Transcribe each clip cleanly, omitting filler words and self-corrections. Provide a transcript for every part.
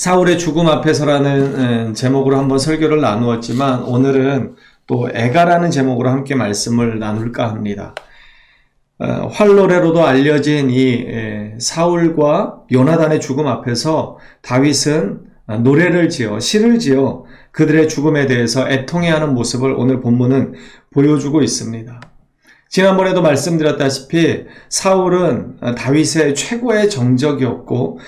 사울의 죽음 앞에서라는 제목으로 한번 설교를 나누었지만 오늘은 또 애가라는 제목으로 함께 말씀을 나눌까 합니다. 활노래로도 알려진 이 사울과 요나단의 죽음 앞에서 다윗은 노래를 지어 시를 지어 그들의 죽음에 대해서 애통해하는 모습을 오늘 본문은 보여주고 있습니다. 지난번에도 말씀드렸다시피 사울은 다윗의 최고의 정적이었고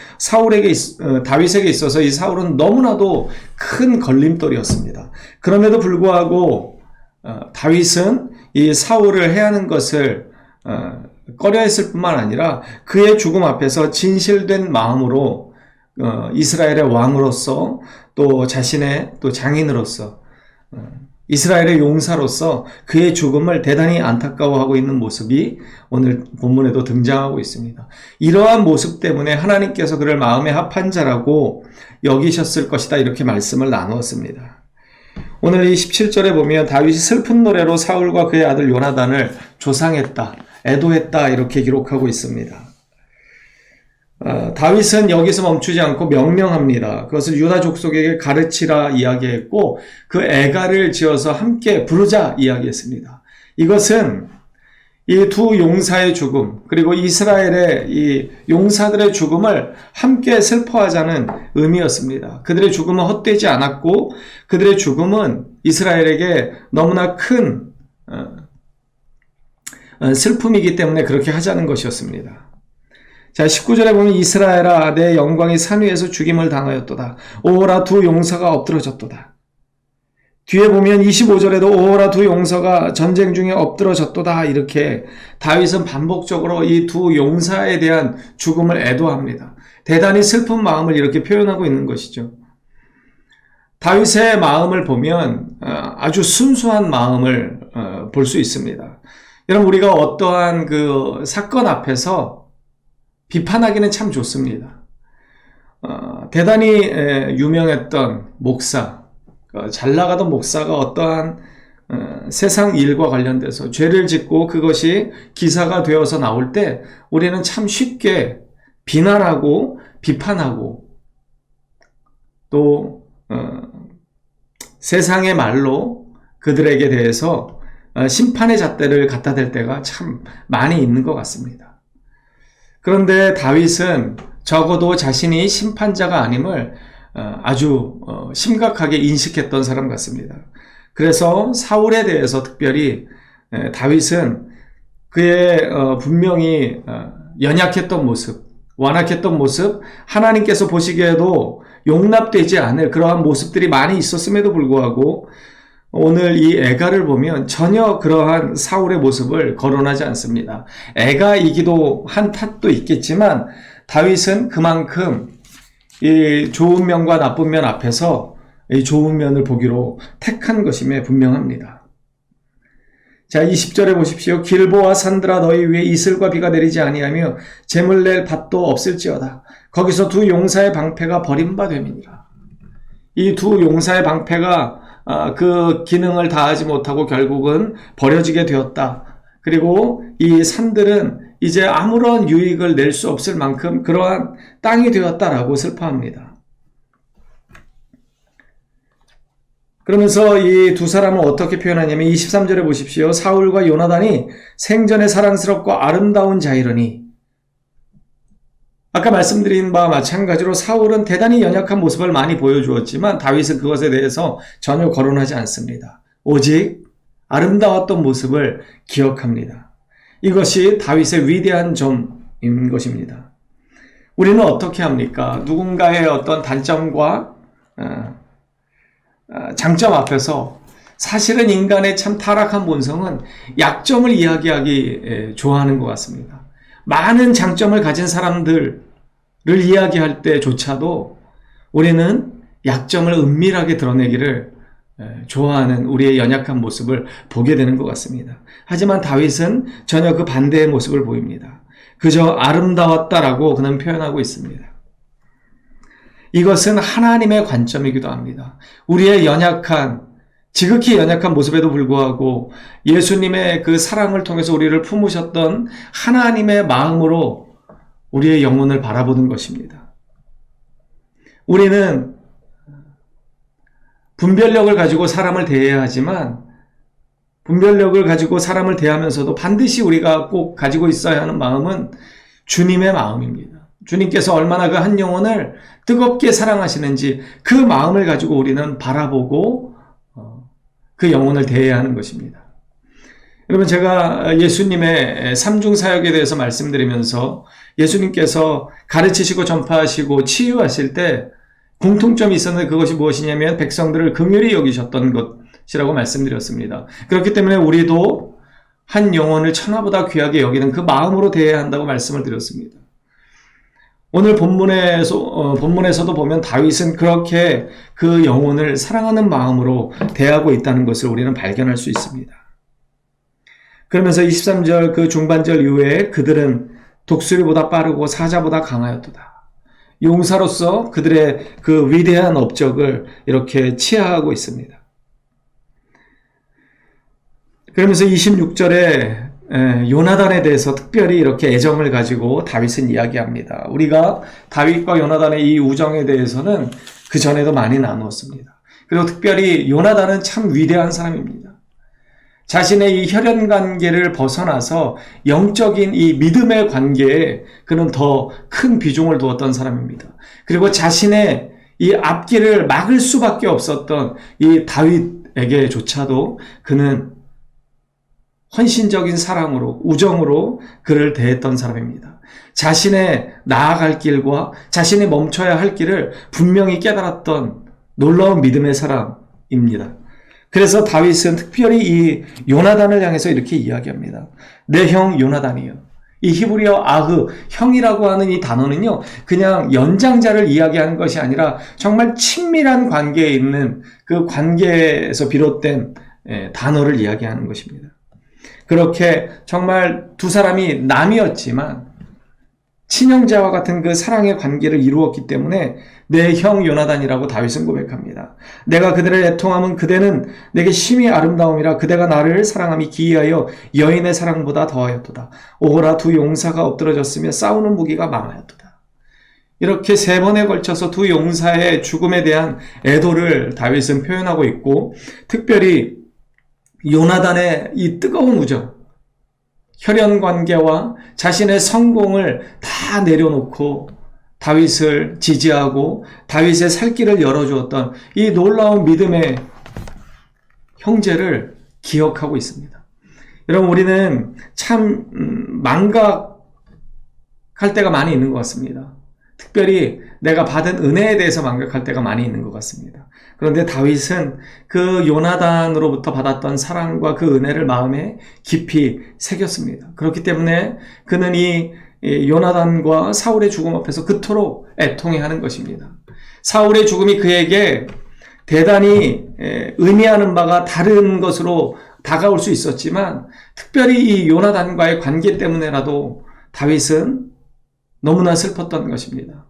다윗에게 있어서 이 사울은 너무나도 큰 걸림돌이었습니다. 그럼에도 불구하고 다윗은 이 사울을 해하는 것을 꺼려했을 뿐만 아니라 그의 죽음 앞에서 진실된 마음으로 이스라엘의 왕으로서 또 자신의 또 장인으로서 이스라엘의 용사로서 그의 죽음을 대단히 안타까워하고 있는 모습이 오늘 본문에도 등장하고 있습니다. 이러한 모습 때문에 하나님께서 그를 마음에 합한 자라고 여기셨을 것이다, 이렇게 말씀을 나누었습니다. 오늘 이 17절에 보면 다윗이 슬픈 노래로 사울과 그의 아들 요나단을 조상했다, 애도했다, 이렇게 기록하고 있습니다. 다윗은 여기서 멈추지 않고 명령합니다. 그것을 유다 족속에게 가르치라 이야기했고 그 애가를 지어서 함께 부르자 이야기했습니다. 이것은 이 두 용사의 죽음, 그리고 이스라엘의 이 용사들의 죽음을 함께 슬퍼하자는 의미였습니다. 그들의 죽음은 헛되지 않았고 그들의 죽음은 이스라엘에게 너무나 큰 슬픔이기 때문에 그렇게 하자는 것이었습니다. 자, 19절에 보면 이스라엘아 내 영광이 산 위에서 죽임을 당하였도다. 오호라 두 용사가 엎드러졌도다. 뒤에 보면 25절에도 오호라 두 용사가 전쟁 중에 엎드러졌도다. 이렇게 다윗은 반복적으로 이 두 용사에 대한 죽음을 애도합니다. 대단히 슬픈 마음을 이렇게 표현하고 있는 것이죠. 다윗의 마음을 보면 아주 순수한 마음을 볼 수 있습니다. 여러분, 우리가 어떠한 그 사건 앞에서 비판하기는 참 좋습니다. 대단히 유명했던 목사, 잘 나가던 목사가 어떠한 세상 일과 관련돼서 죄를 짓고 그것이 기사가 되어서 나올 때 우리는 참 쉽게 비난하고 비판하고 또 세상의 말로 그들에게 대해서 심판의 잣대를 갖다 댈 때가 참 많이 있는 것 같습니다. 그런데 다윗은 적어도 자신이 심판자가 아님을 아주 심각하게 인식했던 사람 같습니다. 그래서 사울에 대해서 특별히 다윗은 그의 분명히 연약했던 모습, 완악했던 모습, 하나님께서 보시기에도 용납되지 않을 그러한 모습들이 많이 있었음에도 불구하고 오늘 이 애가를 보면 전혀 그러한 사울의 모습을 거론하지 않습니다. 애가이기도 한 탓도 있겠지만 다윗은 그만큼 이 좋은 면과 나쁜 면 앞에서 이 좋은 면을 보기로 택한 것임에 분명합니다. 자, 20절에 보십시오. 길보아 산들아 너희 위에 이슬과 비가 내리지 아니하며 재물 낼 밭도 없을지어다. 거기서 두 용사의 방패가 버림받음이니라. 이 두 용사의 방패가 그 기능을 다하지 못하고 결국은 버려지게 되었다. 그리고 이 산들은 이제 아무런 유익을 낼 수 없을 만큼 그러한 땅이 되었다라고 슬퍼합니다. 그러면서 이 두 사람을 어떻게 표현하냐면 23절에 보십시오. 사울과 요나단이 생전에 사랑스럽고 아름다운 자이러니. 아까 말씀드린 바와 마찬가지로 사울은 대단히 연약한 모습을 많이 보여주었지만 다윗은 그것에 대해서 전혀 거론하지 않습니다. 오직 아름다웠던 모습을 기억합니다. 이것이 다윗의 위대한 점인 것입니다. 우리는 어떻게 합니까? 누군가의 어떤 단점과 장점 앞에서 사실은 인간의 참 타락한 본성은 약점을 이야기하기 좋아하는 것 같습니다. 많은 장점을 가진 사람들을 이야기할 때조차도 우리는 약점을 은밀하게 드러내기를 좋아하는 우리의 연약한 모습을 보게 되는 것 같습니다. 하지만 다윗은 전혀 그 반대의 모습을 보입니다. 그저 아름다웠다라고 그는 표현하고 있습니다. 이것은 하나님의 관점이기도 합니다. 우리의 지극히 연약한 모습에도 불구하고 예수님의 그 사랑을 통해서 우리를 품으셨던 하나님의 마음으로 우리의 영혼을 바라보는 것입니다. 우리는 분별력을 가지고 사람을 대해야 하지만 분별력을 가지고 사람을 대하면서도 반드시 우리가 꼭 가지고 있어야 하는 마음은 주님의 마음입니다. 주님께서 얼마나 그 한 영혼을 뜨겁게 사랑하시는지 그 마음을 가지고 우리는 바라보고 그 영혼을 대해야 하는 것입니다. 여러분, 제가 예수님의 삼중사역에 대해서 말씀드리면서 예수님께서 가르치시고 전파하시고 치유하실 때 공통점이 있었는데 그것이 무엇이냐면 백성들을 긍휼히 여기셨던 것이라고 말씀드렸습니다. 그렇기 때문에 우리도 한 영혼을 천하보다 귀하게 여기는 그 마음으로 대해야 한다고 말씀을 드렸습니다. 오늘 본문에서도 보면 다윗은 그렇게 그 영혼을 사랑하는 마음으로 대하고 있다는 것을 우리는 발견할 수 있습니다. 그러면서 23절 그 중반절 이후에 그들은 독수리보다 빠르고 사자보다 강하였도다. 용사로서 그들의 그 위대한 업적을 이렇게 치하하고 있습니다. 그러면서 26절에 요나단에 대해서 특별히 이렇게 애정을 가지고 다윗은 이야기합니다. 우리가 다윗과 요나단의 이 우정에 대해서는 그 전에도 많이 나누었습니다. 그리고 특별히 요나단은 참 위대한 사람입니다. 자신의 이 혈연 관계를 벗어나서 영적인 이 믿음의 관계에 그는 더 큰 비중을 두었던 사람입니다. 그리고 자신의 이 앞길을 막을 수밖에 없었던 이 다윗에게조차도 그는 헌신적인 사랑으로, 우정으로 그를 대했던 사람입니다. 자신의 나아갈 길과 자신이 멈춰야 할 길을 분명히 깨달았던 놀라운 믿음의 사람입니다. 그래서 다윗은 특별히 이 요나단을 향해서 이렇게 이야기합니다. 내 형 요나단이요. 이 히브리어 아흐, 형이라고 하는 이 단어는요, 그냥 연장자를 이야기하는 것이 아니라 정말 친밀한 관계에 있는 그 관계에서 비롯된 단어를 이야기하는 것입니다. 그렇게 정말 두 사람이 남이었지만 친형제와 같은 그 사랑의 관계를 이루었기 때문에 내 형 요나단이라고 다윗은 고백합니다. 내가 그들을 애통함은 그대는 내게 심히 아름다움이라 그대가 나를 사랑함이 기이하여 여인의 사랑보다 더하였도다. 오호라 두 용사가 엎드러졌으며 싸우는 무기가 망하였도다. 이렇게 세 번에 걸쳐서 두 용사의 죽음에 대한 애도를 다윗은 표현하고 있고 특별히 요나단의 이 뜨거운 우정, 혈연 관계와 자신의 성공을 다 내려놓고 다윗을 지지하고 다윗의 살 길을 열어주었던 이 놀라운 믿음의 형제를 기억하고 있습니다. 여러분, 우리는 참 망각할 때가 많이 있는 것 같습니다. 특별히 내가 받은 은혜에 대해서 망각할 때가 많이 있는 것 같습니다. 그런데 다윗은 그 요나단으로부터 받았던 사랑과 그 은혜를 마음에 깊이 새겼습니다. 그렇기 때문에 그는 이 요나단과 사울의 죽음 앞에서 그토록 애통해하는 것입니다. 사울의 죽음이 그에게 대단히 의미하는 바가 다른 것으로 다가올 수 있었지만 특별히 이 요나단과의 관계 때문에라도 다윗은 너무나 슬펐던 것입니다.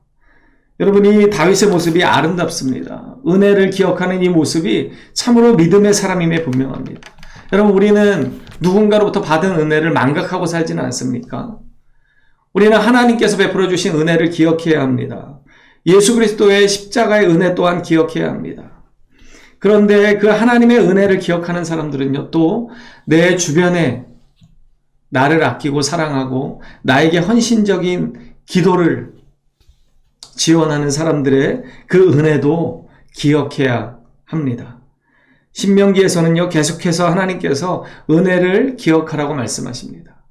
여러분, 이 다윗의 모습이 아름답습니다. 은혜를 기억하는 이 모습이 참으로 믿음의 사람임에 분명합니다. 여러분, 우리는 누군가로부터 받은 은혜를 망각하고 살지는 않습니까? 우리는 하나님께서 베풀어 주신 은혜를 기억해야 합니다. 예수 그리스도의 십자가의 은혜 또한 기억해야 합니다. 그런데 그 하나님의 은혜를 기억하는 사람들은요, 또 내 주변에 나를 아끼고 사랑하고 나에게 헌신적인 기도를 지원하는 사람들의 그 은혜도 기억해야 합니다. 신명기에서는요, 계속해서 하나님께서 은혜를 기억하라고 말씀하십니다.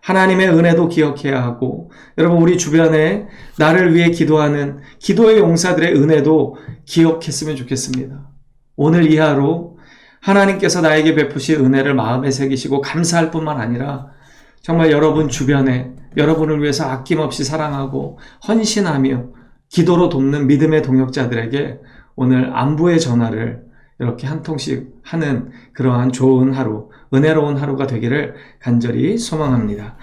하나님의 은혜도 기억해야 하고, 여러분, 우리 주변에 나를 위해 기도하는 기도의 용사들의 은혜도 기억했으면 좋겠습니다. 오늘 이 하루 하나님께서 나에게 베푸신 은혜를 마음에 새기시고 감사할 뿐만 아니라 정말 여러분 주변에 여러분을 위해서 아낌없이 사랑하고 헌신하며 기도로 돕는 믿음의 동역자들에게 오늘 안부의 전화를 이렇게 한 통씩 하는 그러한 좋은 하루, 은혜로운 하루가 되기를 간절히 소망합니다.